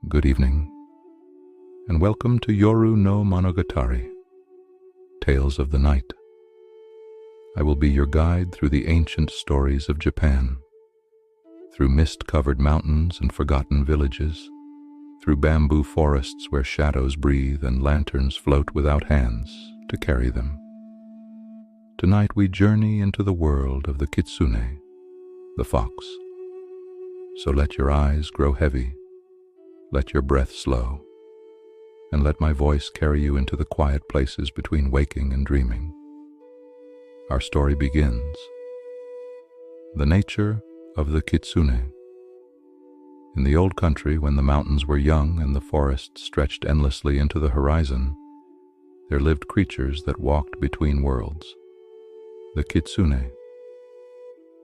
Good evening, and welcome to Yoru no Monogatari, Tales of the Night. I will be your guide through the ancient stories of Japan, through mist-covered mountains and forgotten villages, through bamboo forests where shadows breathe and lanterns float without hands to carry them. Tonight we journey into the world of the Kitsune, the fox. So let your eyes grow heavy, let your breath slow, and let my voice carry you into the quiet places between waking and dreaming. Our story begins. The nature of the Kitsune. In the old country, when the mountains were young and the forests stretched endlessly into the horizon, there lived creatures that walked between worlds. The Kitsune.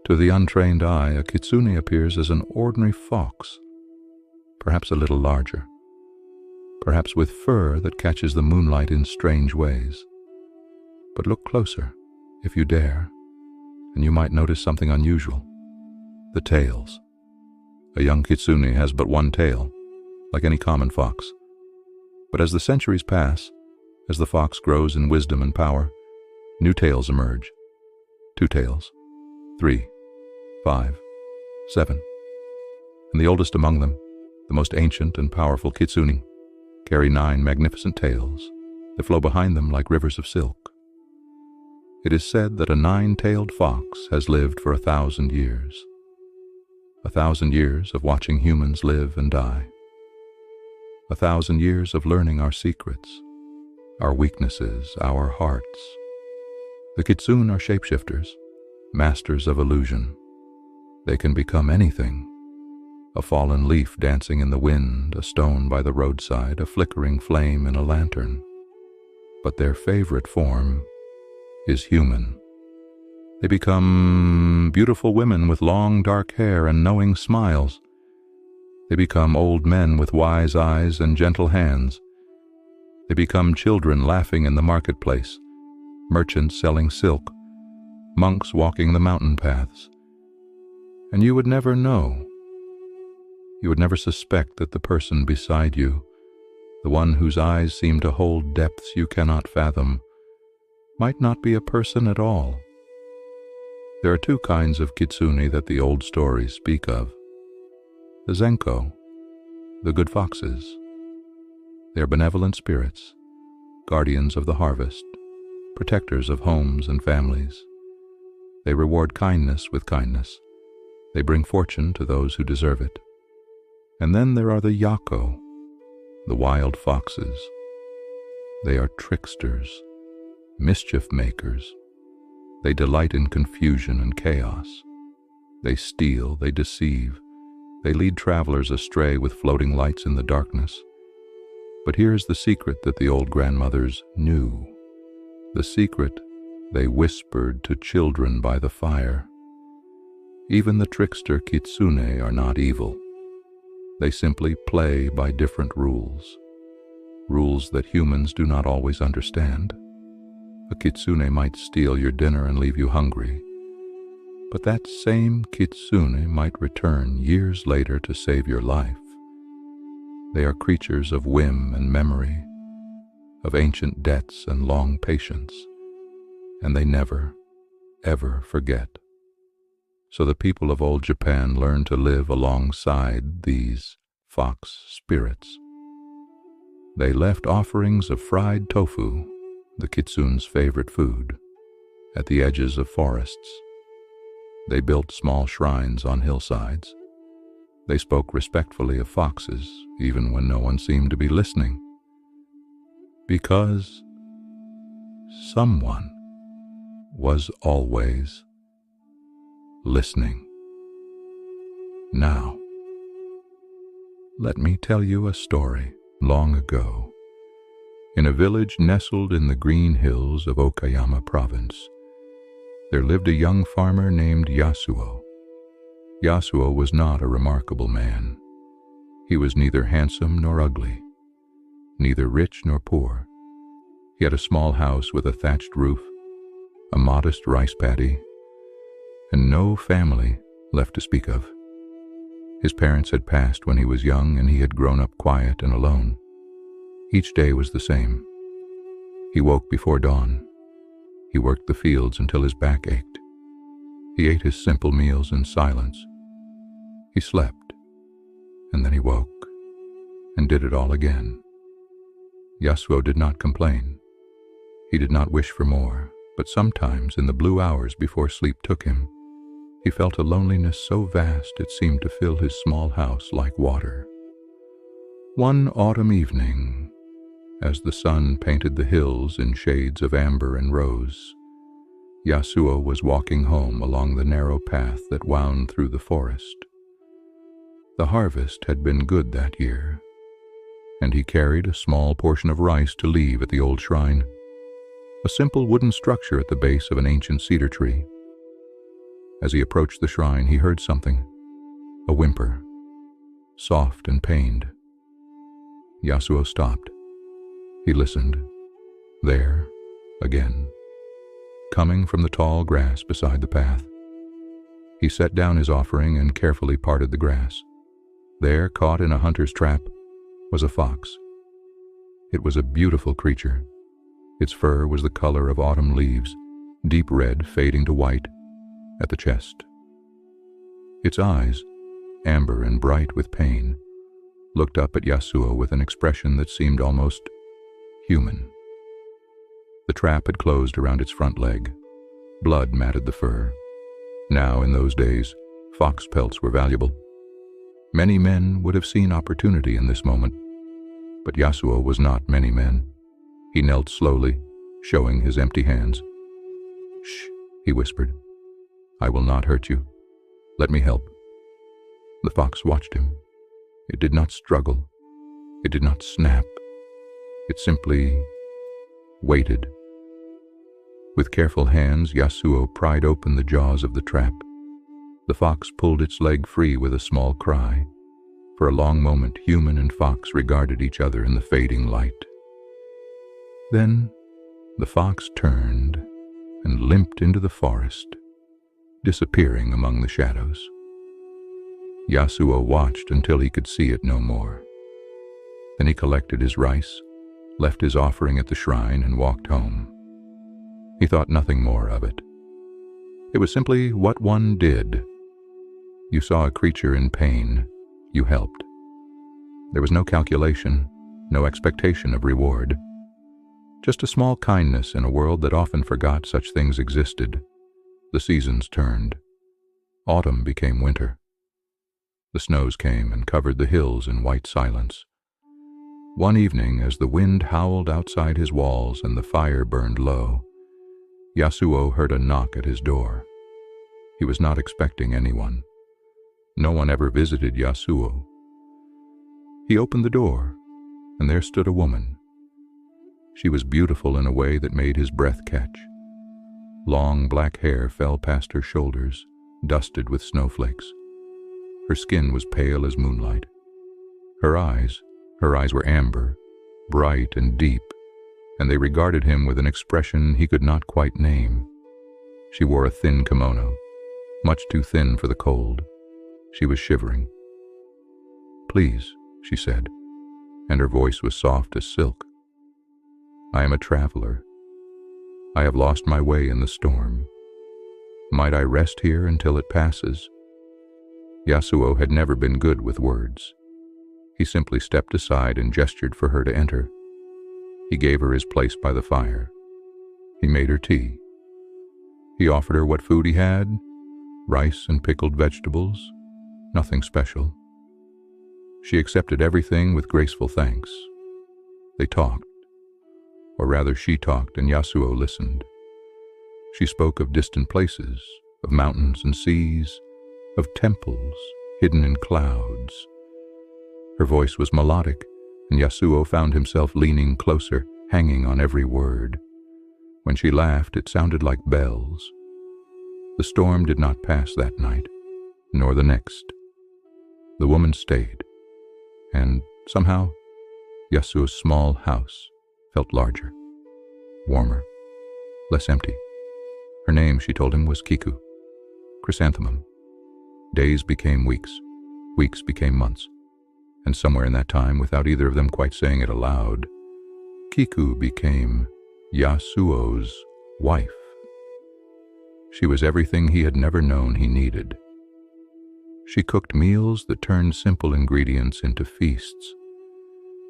To the untrained eye, a Kitsune appears as an ordinary fox, perhaps a little larger, perhaps with fur that catches the moonlight in strange ways. But look closer, if you dare, and you might notice something unusual. The tails. A young Kitsune has but one tail, like any common fox. But as the centuries pass, as the fox grows in wisdom and power, new tails emerge. 2 tails, 3, 5, 7. And the oldest among them, the most ancient and powerful Kitsune, carry 9 magnificent tails that flow behind them like rivers of silk. It is said that a 9-tailed fox has lived for 1,000 years. 1,000 years of watching humans live and die. 1,000 years of learning our secrets, our weaknesses, our hearts. The Kitsune are shapeshifters, masters of illusion. They can become anything. A fallen leaf dancing in the wind, a stone by the roadside, a flickering flame in a lantern. But their favorite form is human. They become beautiful women with long dark hair and knowing smiles. They become old men with wise eyes and gentle hands. They become children laughing in the marketplace, merchants selling silk, monks walking the mountain paths. And you would never know. You would never suspect that the person beside you, the one whose eyes seem to hold depths you cannot fathom, might not be a person at all. There are 2 kinds of Kitsune that the old stories speak of. The Zenko, the good foxes. They are benevolent spirits, guardians of the harvest, protectors of homes and families. They reward kindness with kindness. They bring fortune to those who deserve it. And then there are the Yako, the wild foxes. They are tricksters, mischief makers. They delight in confusion and chaos. They steal, they deceive, they lead travelers astray with floating lights in the darkness. But here's the secret that the old grandmothers knew. The secret they whispered to children by the fire. Even the trickster Kitsune are not evil. They simply play by different rules, rules that humans do not always understand. A Kitsune might steal your dinner and leave you hungry, but that same Kitsune might return years later to save your life. They are creatures of whim and memory, of ancient debts and long patience, and they never, ever forget. So the people of old Japan learned to live alongside these fox spirits. They left offerings of fried tofu, the Kitsune's favorite food, at the edges of forests. They built small shrines on hillsides. They spoke respectfully of foxes, even when no one seemed to be listening. Because someone was always listening. Now, let me tell you a story. Long ago, in a village nestled in the green hills of Okayama province, there lived a young farmer named Yasuo. Yasuo was not a remarkable man. He was neither handsome nor ugly, neither rich nor poor. He had a small house with a thatched roof, a modest rice paddy, and no family left to speak of. His parents had passed when he was young, and he had grown up quiet and alone. Each day was the same. He woke before dawn. He worked the fields until his back ached. He ate his simple meals in silence. He slept, and then he woke, and did it all again. Yasuo did not complain. He did not wish for more, but sometimes in the blue hours before sleep took him, he felt a loneliness so vast it seemed to fill his small house like water. One autumn evening, as the sun painted the hills in shades of amber and rose, Yasuo was walking home along the narrow path that wound through the forest. The harvest had been good that year, and he carried a small portion of rice to leave at the old shrine, a simple wooden structure at the base of an ancient cedar tree. As he approached the shrine, he heard something, a whimper, soft and pained. Yasuo stopped. He listened. There, again, coming from the tall grass beside the path. He set down his offering and carefully parted the grass. There, caught in a hunter's trap, was a fox. It was a beautiful creature. Its fur was the color of autumn leaves, deep red fading to white at the chest. Its eyes, amber and bright with pain, looked up at Yasuo with an expression that seemed almost human. The trap had closed around its front leg. Blood matted the fur. Now, in those days, fox pelts were valuable. Many men would have seen opportunity in this moment, but Yasuo was not many men. He knelt slowly, showing his empty hands. "Shh," he whispered. "I will not hurt you. Let me help." The fox watched him. It did not struggle. It did not snap. It simply waited. With careful hands, Yasuo pried open the jaws of the trap. The fox pulled its leg free with a small cry. For a long moment, human and fox regarded each other in the fading light. Then the fox turned and limped into the forest, disappearing among the shadows. Yasuo watched until he could see it no more. Then he collected his rice, left his offering at the shrine, and walked home. He thought nothing more of it. It was simply what one did. You saw a creature in pain. You helped. There was no calculation, no expectation of reward. Just a small kindness in a world that often forgot such things existed. The seasons turned. Autumn became winter. The snows came and covered the hills in white silence. One evening, as the wind howled outside his walls and the fire burned low, Yasuo heard a knock at his door. He was not expecting anyone. No one ever visited Yasuo. He opened the door, and there stood a woman. She was beautiful in a way that made his breath catch. Long black hair fell past her shoulders, dusted with snowflakes. Her skin was pale as moonlight. Her eyes were amber, bright and deep, and they regarded him with an expression he could not quite name. She wore a thin kimono, much too thin for the cold. She was shivering. "Please," she said, and her voice was soft as silk. "I am a traveler. I have lost my way in the storm. Might I rest here until it passes?" Yasuo had never been good with words. He simply stepped aside and gestured for her to enter. He gave her his place by the fire. He made her tea. He offered her what food he had, rice and pickled vegetables, nothing special. She accepted everything with graceful thanks. They talked, or rather she talked and Yasuo listened. She spoke of distant places, of mountains and seas, of temples hidden in clouds. Her voice was melodic, and Yasuo found himself leaning closer, hanging on every word. When she laughed, it sounded like bells. The storm did not pass that night, nor the next. The woman stayed, and somehow Yasuo's small house felt larger, warmer, less empty. Her name, she told him, was Kiku, chrysanthemum. Days became weeks, Weeks became months, and somewhere in that time, without either of them quite saying it aloud, Kiku became Yasuo's wife. She was everything he had never known he needed. She cooked meals that turned simple ingredients into feasts.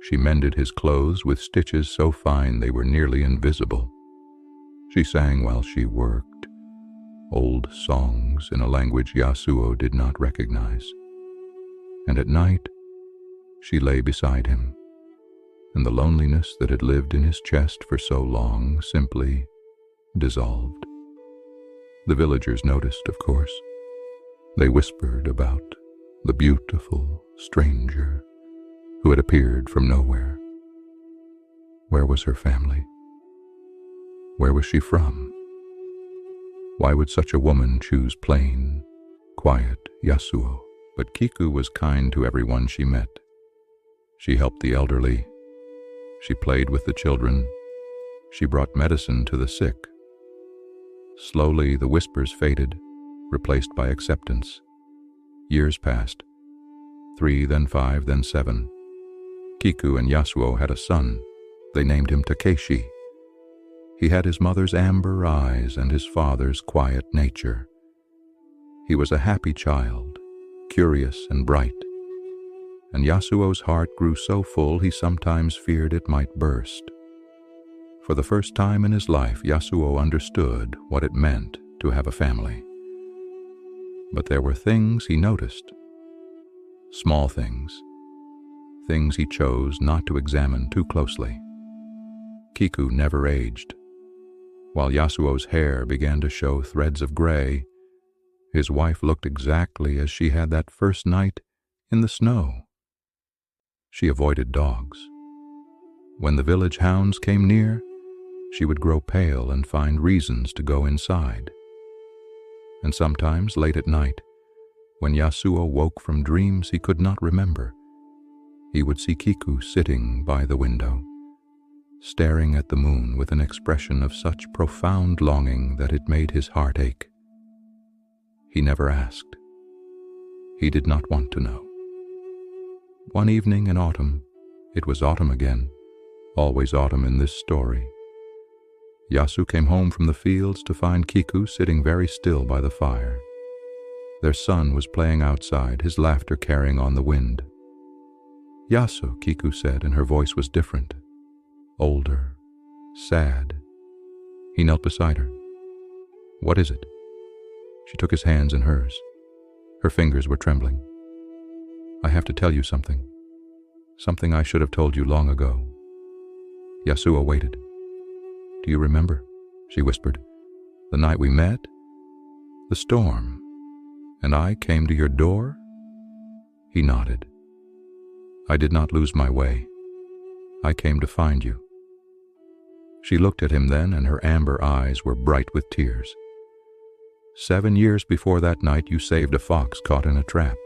She mended his clothes with stitches so fine they were nearly invisible. She sang while she worked, old songs in a language Yasuo did not recognize. And at night, she lay beside him, and the loneliness that had lived in his chest for so long simply dissolved. The villagers noticed, of course. They whispered about the beautiful stranger who had appeared from nowhere. Where was her family? Where was she from? Why would such a woman choose plain, quiet Yasuo? But Kiku was kind to everyone she met. She helped the elderly. She played with the children. She brought medicine to the sick. Slowly, the whispers faded, replaced by acceptance. Years passed. 3, then 5, then 7. Kiku and Yasuo had a son. They named him Takeshi. He had his mother's amber eyes and his father's quiet nature. He was a happy child, curious and bright. And Yasuo's heart grew so full he sometimes feared it might burst. For the first time in his life, Yasuo understood what it meant to have a family. But there were things he noticed. Small things. Things he chose not to examine too closely. Kiku never aged. While Yasuo's hair began to show threads of gray, his wife looked exactly as she had that first night in the snow. She avoided dogs. When the village hounds came near, she would grow pale and find reasons to go inside. And sometimes, late at night, when Yasuo woke from dreams he could not remember, he would see Kiku sitting by the window, staring at the moon with an expression of such profound longing that it made his heart ache. He never asked. He did not want to know. One evening in autumn, it was autumn again, always autumn in this story, Yasu came home from the fields to find Kiku sitting very still by the fire. Their son was playing outside, his laughter carrying on the wind. "Yasu," Kiku said, and her voice was different, older, sad. He knelt beside her. "What is it?" She took his hands in hers. Her fingers were trembling. "I have to tell you something. Something I should have told you long ago." Yasuo waited. "Do you remember?" she whispered. "The night we met? The storm. And I came to your door?" He nodded. "I did not lose my way. I came to find you." She looked at him then, and her amber eyes were bright with tears. "7 years before that night, you saved a fox caught in a trap.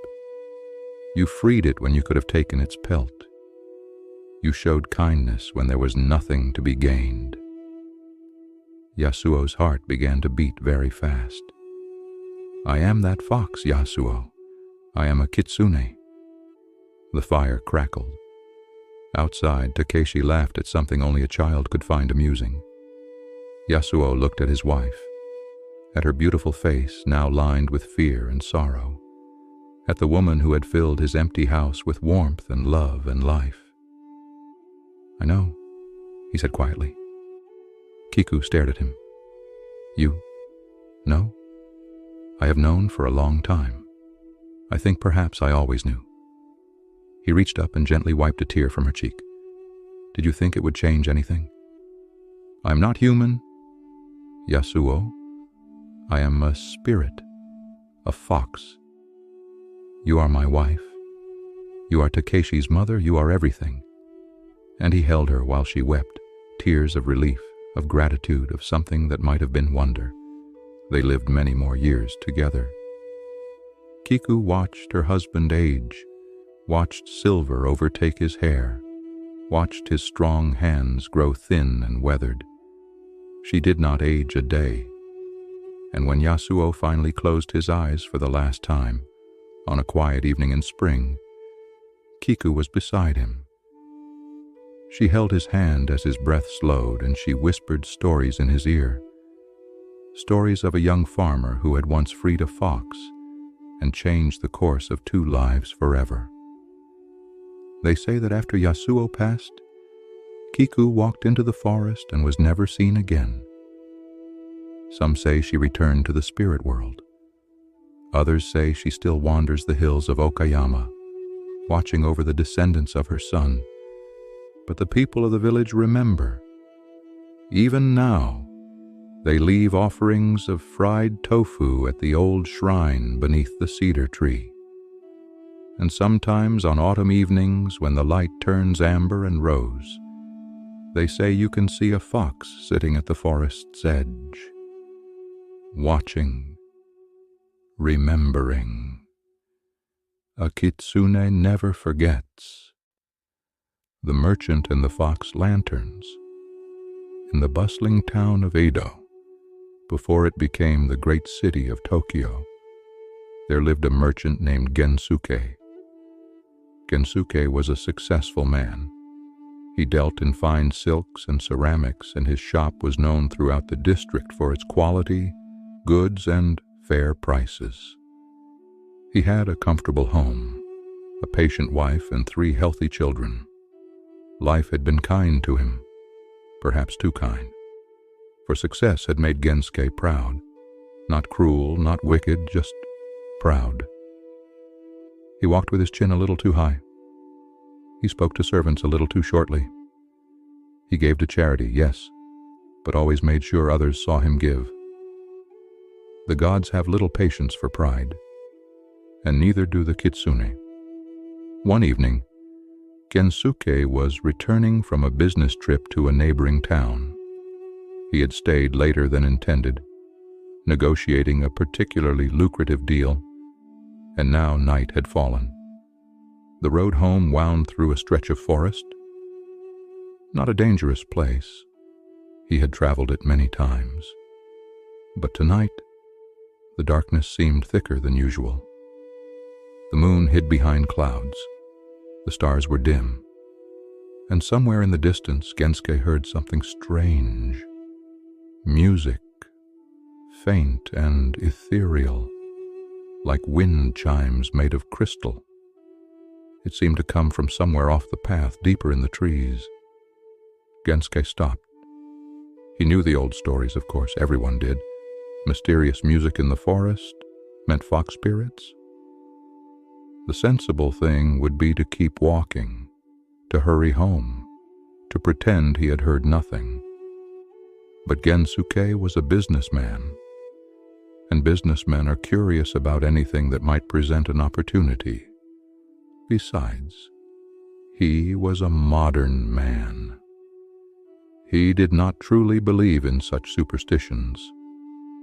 You freed it when you could have taken its pelt. You showed kindness when there was nothing to be gained." Yasuo's heart began to beat very fast. "I am that fox, Yasuo. I am a Kitsune." The fire crackled. Outside, Takeshi laughed at something only a child could find amusing. Yasuo looked at his wife, at her beautiful face now lined with fear and sorrow, at the woman who had filled his empty house with warmth and love and life. "I know," he said quietly. Kiku stared at him. "You know? I have known for a long time. I think perhaps I always knew." He reached up and gently wiped a tear from her cheek. "Did you think it would change anything?" "I am not human, Yasuo. I am a spirit, a fox. You are my wife. You are Takeshi's mother. You are everything." And he held her while she wept, tears of relief, of gratitude, of something that might have been wonder. They lived many more years together. Kiku watched her husband age, watched silver overtake his hair, watched his strong hands grow thin and weathered. She did not age a day. And when Yasuo finally closed his eyes for the last time, On a quiet evening in spring, Kiku was beside him. She held his hand as his breath slowed, and she whispered stories in his ear. Stories of a young farmer who had once freed a fox and changed the course of 2 lives forever. They say that after Yasuo passed, Kiku walked into the forest and was never seen again. Some say she returned to the spirit world. Others say she still wanders the hills of Okayama, watching over the descendants of her son. But the people of the village remember. Even now, they leave offerings of fried tofu at the old shrine beneath the cedar tree. And sometimes on autumn evenings, when the light turns amber and rose, they say you can see a fox sitting at the forest's edge, watching, remembering. A Kitsune never forgets. The merchant and the fox lanterns. In the bustling town of Edo, before it became the great city of Tokyo, there lived a merchant named Gensuke. Gensuke was a successful man. He dealt in fine silks and ceramics, and his shop was known throughout the district for its quality, goods, and fair prices. He had a comfortable home, a patient wife, and 3 healthy children. Life had been kind to him, perhaps too kind, for success had made Gensuke proud. Not cruel, not wicked, just proud. He walked with his chin a little too high. He spoke to servants a little too shortly. He gave to charity, yes, but always made sure others saw him give. The gods have little patience for pride, and neither do the Kitsune. One evening, Gensuke was returning from a business trip to a neighboring town. He had stayed later than intended, negotiating a particularly lucrative deal, and now night had fallen. The road home wound through a stretch of forest. Not a dangerous place. He had traveled it many times. But tonight, the darkness seemed thicker than usual. The moon hid behind clouds. The stars were dim. And somewhere in the distance, Gensuke heard something strange. Music, faint and ethereal, like wind chimes made of crystal. It seemed to come from somewhere off the path, deeper in the trees. Gensuke stopped. He knew the old stories, of course, everyone did. Mysterious music in the forest meant fox spirits. The sensible thing would be to keep walking, to hurry home, to pretend he had heard nothing. But Gensuke was a businessman, and businessmen are curious about anything that might present an opportunity. Besides, he was a modern man. He did not truly believe in such superstitions.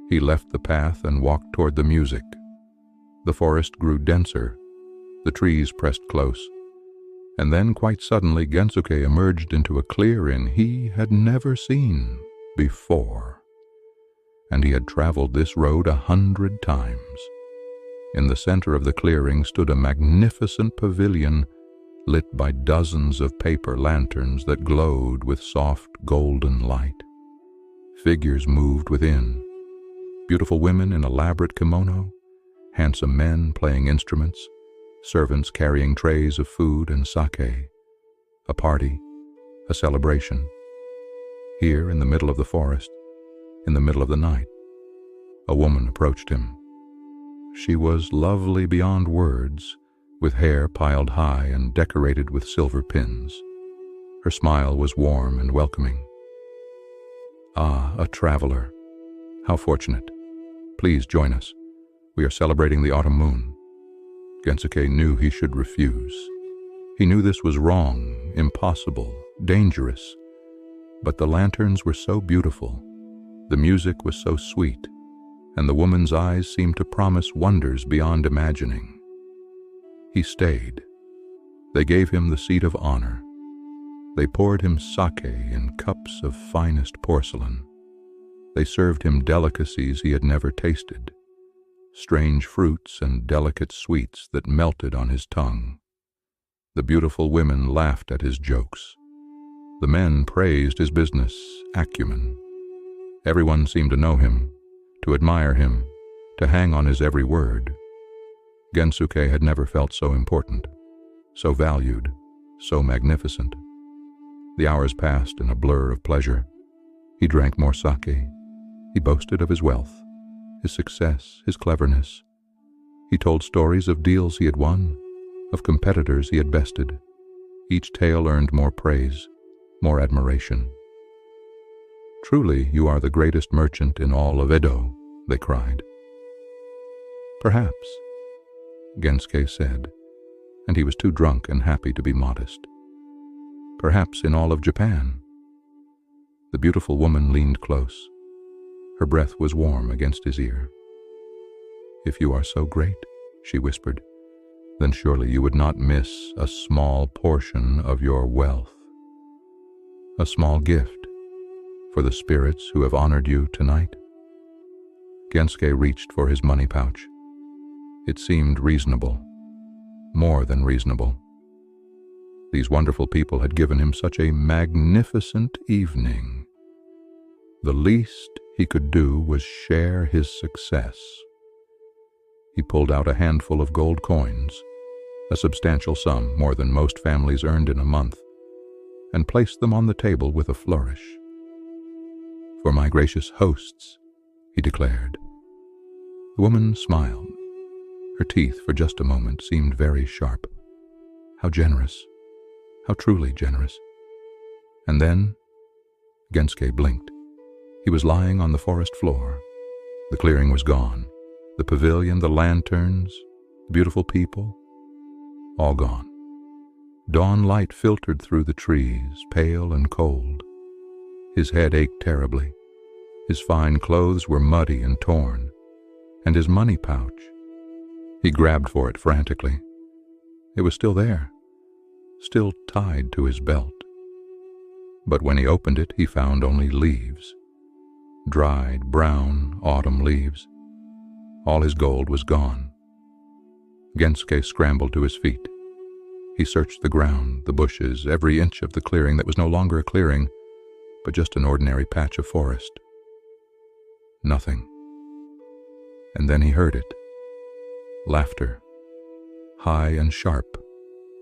He left the path and walked toward the music. The forest grew denser. The trees pressed close. And then, quite suddenly, Gensuke emerged into a clearing he had never seen before. And he had traveled this road 100 times. In the center of the clearing stood a magnificent pavilion lit by dozens of paper lanterns that glowed with soft golden light. Figures moved within. Beautiful women in elaborate kimono, handsome men playing instruments, servants carrying trays of food and sake. A party, a celebration. Here in the middle of the forest, in the middle of the night, a woman approached him. She was lovely beyond words, with hair piled high and decorated with silver pins. Her smile was warm and welcoming. "Ah, a traveler. How fortunate. Please join us. We are celebrating the autumn moon." Gensuke knew he should refuse. He knew this was wrong, impossible, dangerous. But the lanterns were so beautiful, the music was so sweet, and the woman's eyes seemed to promise wonders beyond imagining. He stayed. They gave him the seat of honor. They poured him sake in cups of finest porcelain. They served him delicacies he had never tasted. strange fruits and delicate sweets that melted on his tongue. The beautiful women laughed at his jokes. The men praised his business acumen. Everyone seemed to know him, to admire him, to hang on his every word. Gensuke had never felt so important, so valued, so magnificent. The hours passed in a blur of pleasure. He drank more sake. He boasted of his wealth, his success, his cleverness. He told stories of deals he had won, of competitors he had bested. Each tale earned more praise, more admiration. "Truly, you are the greatest merchant in all of Edo," they cried. "Perhaps," Gensuke said, and he was too drunk and happy to be modest. "Perhaps in all of Japan." The beautiful woman leaned close. Her breath was warm against his ear. "If you are so great," she whispered, "then surely you would not miss a small portion of your wealth. A small gift for the spirits who have honored you tonight." Gensuke reached for his money pouch. It seemed reasonable, more than reasonable. These wonderful people had given him such a magnificent evening. The least he could do was share his success. He pulled out a handful of gold coins, a substantial sum more than most families earned in a month, and placed them on the table with a flourish. "For my gracious hosts," he declared. The woman smiled. Her teeth, for just a moment, seemed very sharp. How generous, how truly generous. And then Gensuke blinked. He was lying on the forest floor. The clearing was gone. The pavilion, the lanterns, the beautiful people, all gone. Dawn light filtered through the trees, pale and cold. His head ached terribly. His fine clothes were muddy and torn, and his money pouch. He grabbed for it frantically. It was still there, still tied to his belt. But when he opened it, he found only leaves. Dried, brown, autumn leaves. All his gold was gone. Gensuke scrambled to his feet. He searched the ground, the bushes, every inch of the clearing that was no longer a clearing, but just an ordinary patch of forest. Nothing. And then he heard it. Laughter, high and sharp,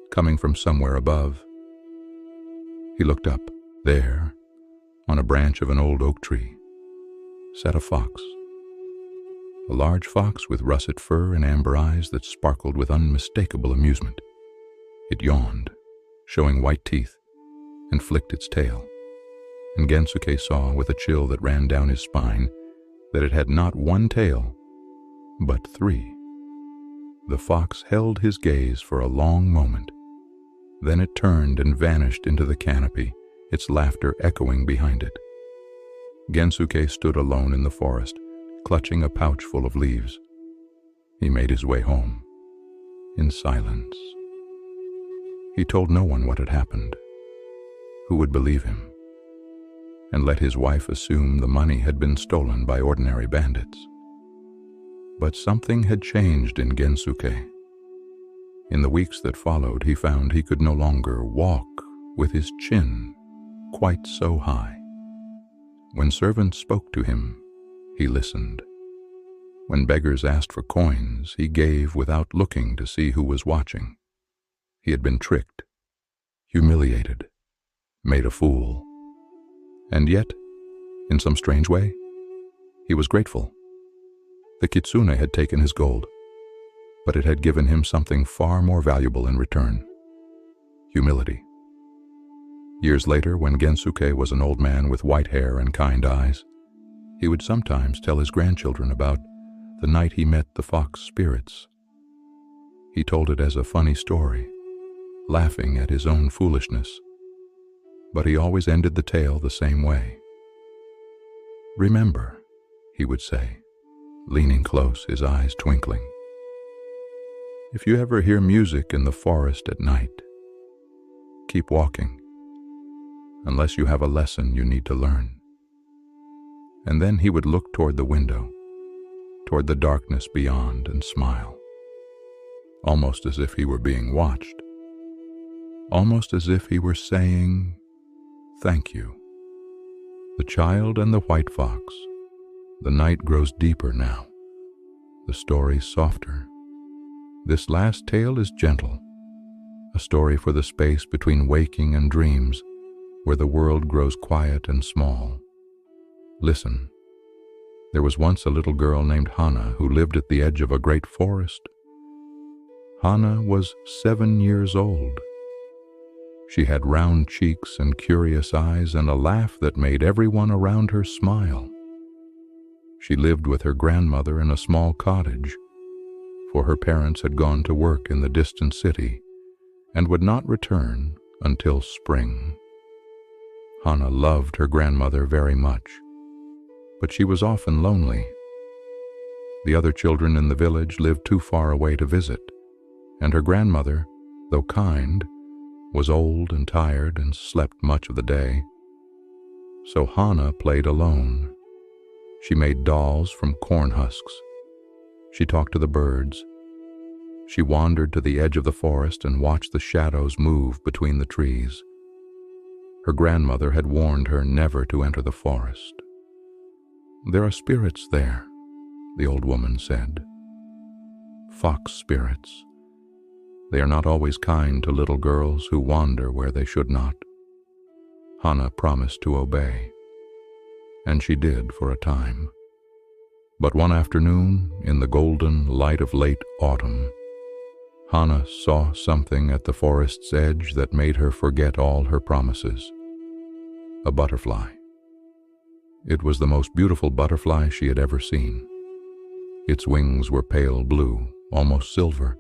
coming from somewhere above. He looked up. There, on a branch of an old oak tree, sat a fox. A large fox with russet fur and amber eyes that sparkled with unmistakable amusement. It yawned, showing white teeth, and flicked its tail. And Gensuke saw, with a chill that ran down his spine, that it had not one tail, but three. The fox held his gaze for a long moment. Then it turned and vanished into the canopy, its laughter echoing behind it. Gensuke stood alone in the forest, clutching a pouch full of leaves. He made his way home, in silence. He told no one what had happened. Who would believe him? And let his wife assume the money had been stolen by ordinary bandits. But something had changed in Gensuke. In the weeks that followed, he found he could no longer walk with his chin quite so high. When servants spoke to him, he listened. When beggars asked for coins, he gave without looking to see who was watching. He had been tricked, humiliated, made a fool. And yet, in some strange way, he was grateful. The Kitsune had taken his gold, but it had given him something far more valuable in return: humility. Years later, when Gensuke was an old man with white hair and kind eyes, he would sometimes tell his grandchildren about the night he met the fox spirits. He told it as a funny story, laughing at his own foolishness, but he always ended the tale the same way. "Remember," he would say, leaning close, his eyes twinkling, "if you ever hear music in the forest at night, keep walking, unless you have a lesson you need to learn." And then he would look toward the window. toward the darkness beyond and smile, almost as if he were being watched, almost as if he were saying, "Thank you." The child and the white fox. The night grows deeper now, the story softer. This last tale is gentle, a story for the space between waking and dreams, where the world grows quiet and small. Listen. There was once a little girl named Hana who lived at the edge of a great forest. Hana was 7 years old. She had round cheeks and curious eyes and a laugh that made everyone around her smile. She lived with her grandmother in a small cottage, for her parents had gone to work in the distant city and would not return until spring. Hana loved her grandmother very much, but she was often lonely. The other children in the village lived too far away to visit, and her grandmother, though kind, was old and tired and slept much of the day. So Hana played alone. She made dolls from corn husks. She talked to the birds. She wandered to the edge of the forest and watched the shadows move between the trees. Her grandmother had warned her never to enter the forest. "There are spirits there," the old woman said. "Fox spirits. They are not always kind to little girls who wander where they should not." Hana promised to obey, and she did for a time. But one afternoon, in the golden light of late autumn, Hana saw something at the forest's edge that made her forget all her promises. A butterfly. It was the most beautiful butterfly she had ever seen. Its wings were pale blue, almost silver,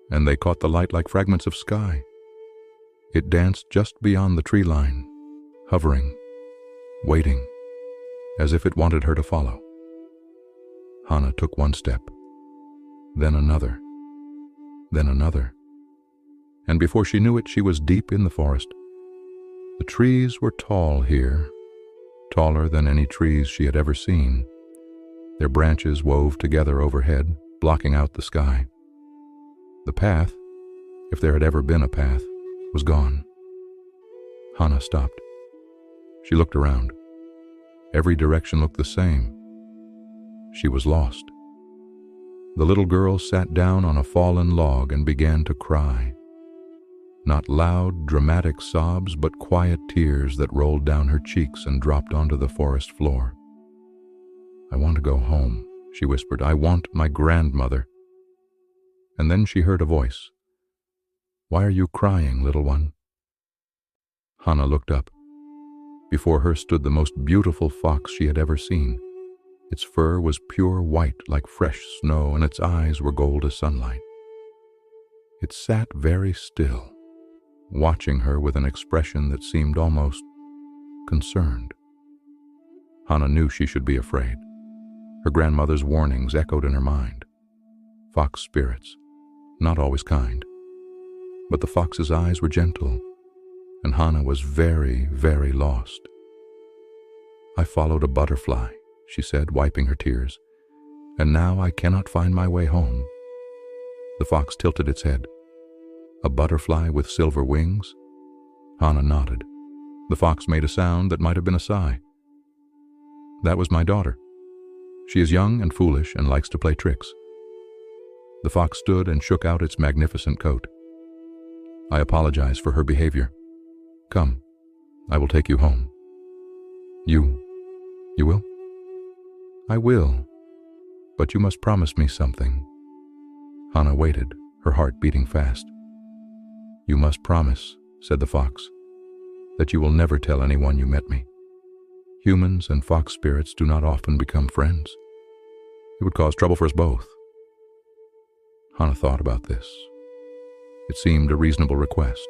and they caught the light like fragments of sky. It danced just beyond the tree line, hovering, waiting, as if it wanted her to follow. Hana took one step, then another, and before she knew it, she was deep in the forest. The trees were tall here, taller than any trees she had ever seen. Their branches wove together overhead, blocking out the sky. The path, if there had ever been a path, was gone. Hana stopped. She looked around. Every direction looked the same. She was lost. The little girl sat down on a fallen log and began to cry. Not loud, dramatic sobs, but quiet tears that rolled down her cheeks and dropped onto the forest floor. "I want to go home," she whispered. "I want my grandmother." And then she heard a voice. "Why are you crying, little one?" Hana looked up. Before her stood the most beautiful fox she had ever seen. Its fur was pure white like fresh snow, and its eyes were gold as sunlight. It sat very still, watching her with an expression that seemed almost concerned. Hana knew she should be afraid. Her grandmother's warnings echoed in her mind. Fox spirits, not always kind. But the fox's eyes were gentle, and Hana was very, very lost. "I followed a butterfly," she said, wiping her tears, "and now I cannot find my way home." The fox tilted its head. "A butterfly with silver wings?" Hana nodded. The fox made a sound that might have been a sigh. "That was my daughter. She is young and foolish and likes to play tricks." The fox stood and shook out its magnificent coat. "I apologize for her behavior. Come, I will take you home." You will?" "I will, but you must promise me something." Hana waited, her heart beating fast. "You must promise," said the fox, "that you will never tell anyone you met me. Humans and fox spirits do not often become friends. It would cause trouble for us both." Hana thought about this. It seemed a reasonable request.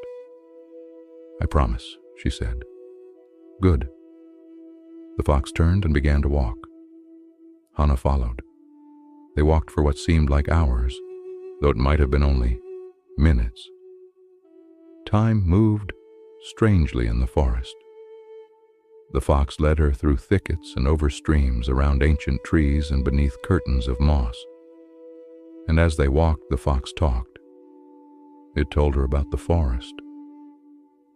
"I promise," she said. "Good." The fox turned and began to walk. Hana followed. They walked for what seemed like hours, though it might have been only minutes. Time moved strangely in the forest. The fox led her through thickets and over streams, around ancient trees and beneath curtains of moss. And as they walked, the fox talked. It told her about the forest,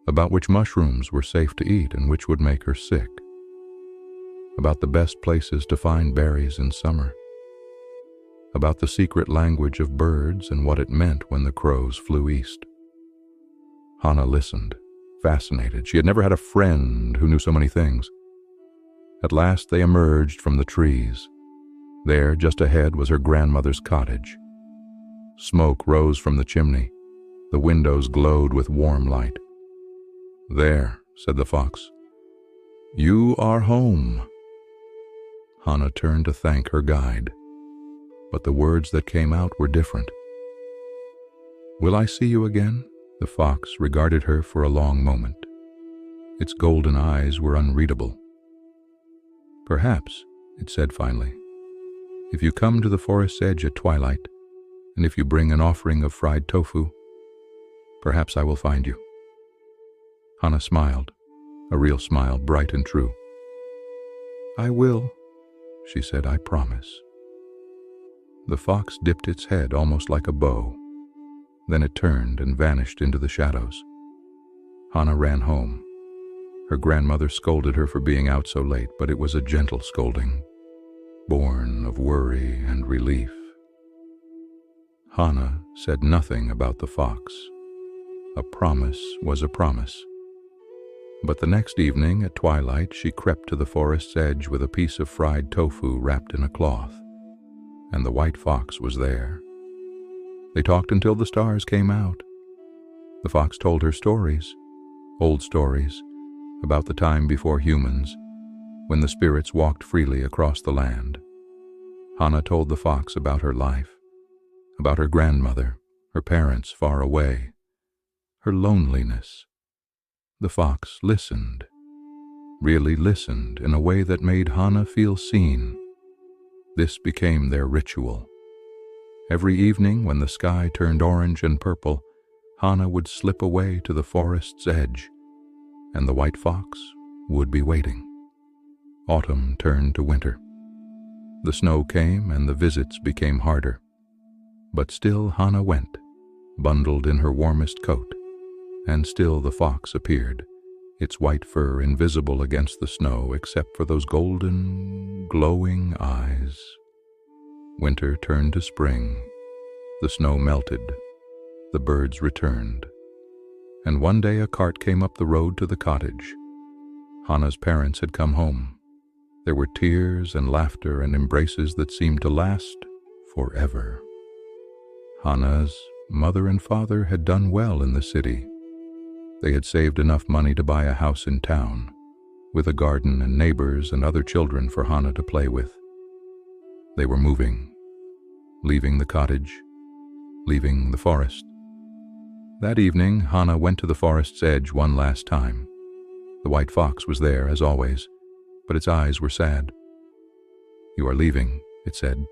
about which mushrooms were safe to eat and which would make her sick, about the best places to find berries in summer, about the secret language of birds and what it meant when the crows flew east. Hana listened, fascinated. She had never had a friend who knew so many things. At last they emerged from the trees. There, just ahead, was her grandmother's cottage. Smoke rose from the chimney. The windows glowed with warm light. "There," said the fox. "You are home." Hana turned to thank her guide, but the words that came out were different. "Will I see you again?" The fox regarded her for a long moment. Its golden eyes were unreadable. "Perhaps," it said finally, "if you come to the forest's edge at twilight, and if you bring an offering of fried tofu, perhaps I will find you." Hana smiled, a real smile, bright and true. "I will," she said, "I promise." The fox dipped its head almost like a bow. Then it turned and vanished into the shadows. Hana ran home. Her grandmother scolded her for being out so late, but it was a gentle scolding, born of worry and relief. Hana said nothing about the fox. A promise was a promise. But the next evening at twilight she crept to the forest's edge with a piece of fried tofu wrapped in a cloth, and the white fox was there. They talked until the stars came out. The fox told her stories, old stories, about the time before humans, when the spirits walked freely across the land. Hana told the fox about her life, about her grandmother, her parents far away, her loneliness. The fox listened, really listened in a way that made Hana feel seen. This became their ritual. Every evening when the sky turned orange and purple, Hana would slip away to the forest's edge, and the white fox would be waiting. Autumn turned to winter. The snow came and the visits became harder. But still Hana went, bundled in her warmest coat, and still the fox appeared, its white fur invisible against the snow except for those golden, glowing eyes. Winter turned to spring. The snow melted. The birds returned. And one day a cart came up the road to the cottage. Hana's parents had come home. There were tears and laughter and embraces that seemed to last forever. Hana's mother and father had done well in the city. They had saved enough money to buy a house in town, with a garden and neighbors and other children for Hana to play with. They were moving, leaving the cottage, leaving the forest. That evening, Hana went to the forest's edge one last time. The white fox was there, as always, but its eyes were sad. "You are leaving," it said.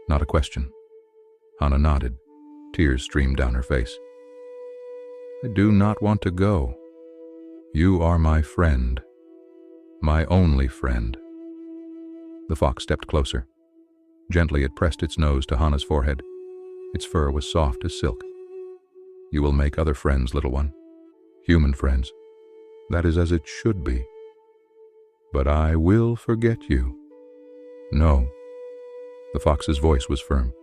Not a question. Hana nodded. Tears streamed down her face. "I do not want to go. You are my friend, my only friend." The fox stepped closer. Gently it pressed its nose to Hana's forehead. Its fur was soft as silk. "You will make other friends, little one. Human friends. That is as it should be. But I will forget you." "No." The fox's voice was firm.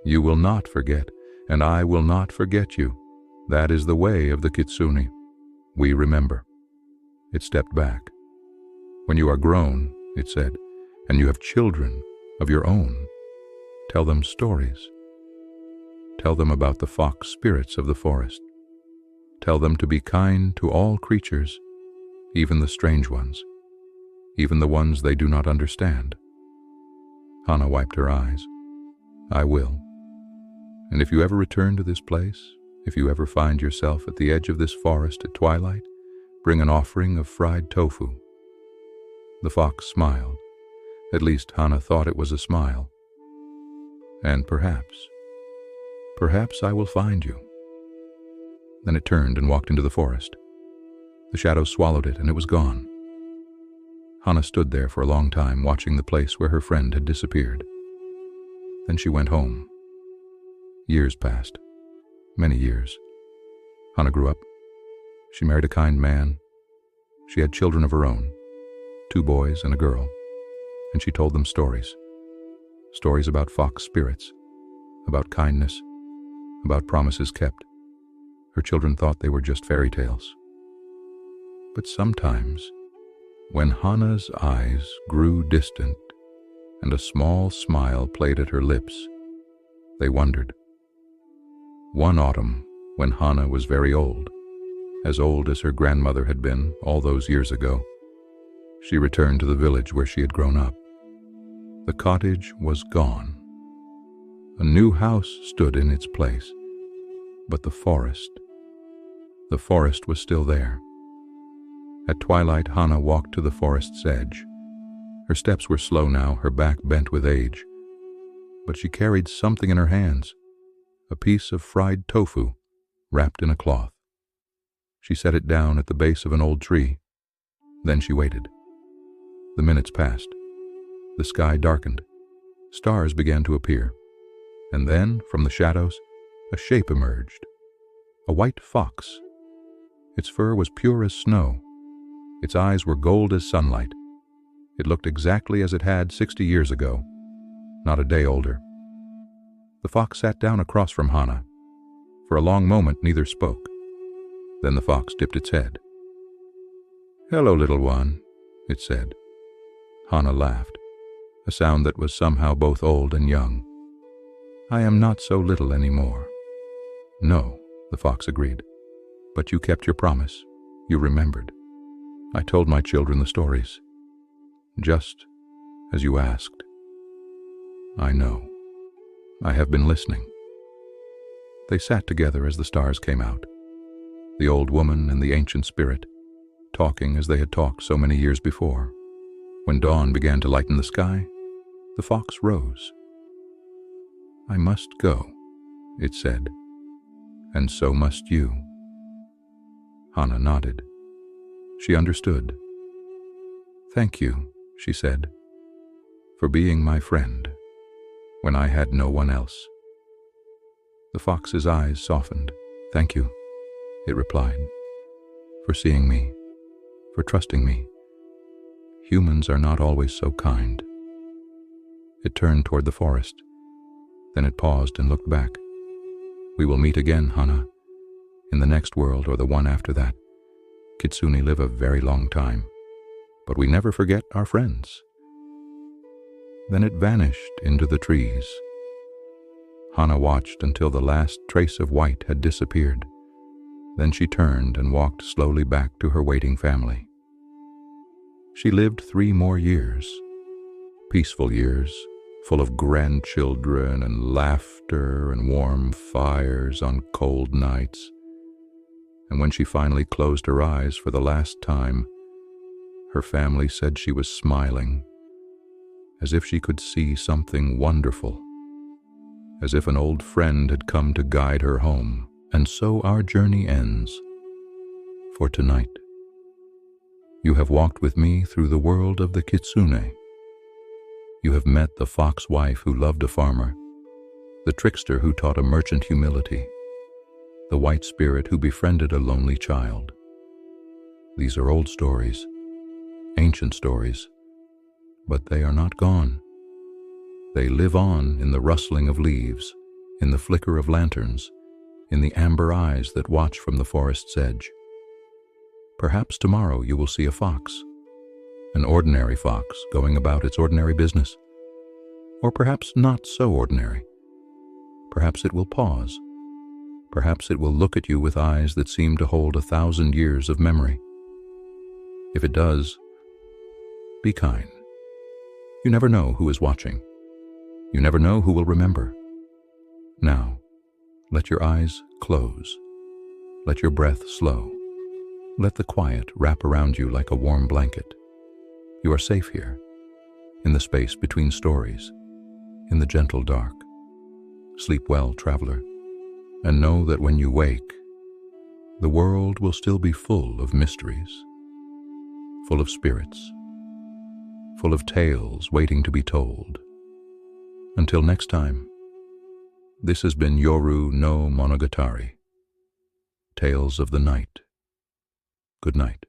"You will not forget, and I will not forget you. That is the way of the Kitsune. We remember." It stepped back. "When you are grown," it said, "and you have children of your own, tell them stories. Tell them about the fox spirits of the forest. Tell them to be kind to all creatures, even the strange ones, even the ones they do not understand." Hana wiped her eyes. "I will. And if you ever return to this place, if you ever find yourself at the edge of this forest at twilight, bring an offering of fried tofu." The fox smiled. At least Hana thought it was a smile. "And perhaps I will find you." Then it turned and walked into the forest. The shadows swallowed it, and it was gone. Hana stood there for a long time, watching the place where her friend had disappeared. Then she went home. Years passed. Many years. Hana grew up. She married a kind man. She had children of her own, 2 boys and a girl, and she told them stories. Stories about fox spirits, about kindness, about promises kept. Her children thought they were just fairy tales. But sometimes, when Hana's eyes grew distant and a small smile played at her lips, they wondered. One autumn, when Hana was very old as her grandmother had been all those years ago, she returned to the village where she had grown up. The cottage was gone. A new house stood in its place, but the forest was still there. At twilight, Hana walked to the forest's edge. Her steps were slow now, her back bent with age, but she carried something in her hands, a piece of fried tofu wrapped in a cloth. She set it down at the base of an old tree. Then she waited. The minutes passed. The sky darkened. Stars began to appear. And then, from the shadows, a shape emerged. A white fox. Its fur was pure as snow. Its eyes were gold as sunlight. It looked exactly as it had 60 years ago, not a day older. The fox sat down across from Hana. For a long moment, neither spoke. Then the fox dipped its head. "Hello, little one," it said. Hana laughed, a sound that was somehow both old and young. "I am not so little anymore." "No," the fox agreed. "But you kept your promise. You remembered. I told my children the stories, just as you asked." "I know. I have been listening." They sat together as the stars came out, the old woman and the ancient spirit, talking as they had talked so many years before. When dawn began to lighten the sky, the fox rose. "I must go," it said, "and so must you." Hana nodded. She understood. "Thank you," she said, "for being my friend when I had no one else." The fox's eyes softened. "Thank you," it replied, "for seeing me, for trusting me. Humans are not always so kind." It turned toward the forest. Then it paused and looked back. "We will meet again, Hana, in the next world or the one after that. Kitsune live a very long time, but we never forget our friends." Then it vanished into the trees. Hana watched until the last trace of white had disappeared. Then she turned and walked slowly back to her waiting family. She lived 3 more years, peaceful years, full of grandchildren and laughter and warm fires on cold nights. And when she finally closed her eyes for the last time, her family said she was smiling, as if she could see something wonderful, as if an old friend had come to guide her home. And so our journey ends for tonight. You have walked with me through the world of the Kitsune. You have met the fox wife who loved a farmer, the trickster who taught a merchant humility, the white spirit who befriended a lonely child. These are old stories, ancient stories, but they are not gone. They live on in the rustling of leaves, in the flicker of lanterns, in the amber eyes that watch from the forest's edge. Perhaps tomorrow you will see a fox, an ordinary fox going about its ordinary business. Or perhaps not so ordinary. Perhaps it will pause. Perhaps it will look at you with eyes that seem to hold 1,000 years of memory. If it does, be kind. You never know who is watching. You never know who will remember. Now, let your eyes close. Let your breath slow. Let the quiet wrap around you like a warm blanket. You are safe here, in the space between stories, in the gentle dark. Sleep well, traveler, and know that when you wake, the world will still be full of mysteries, full of spirits, full of tales waiting to be told. Until next time, this has been Yoru no Monogatari, Tales of the Night. Good night.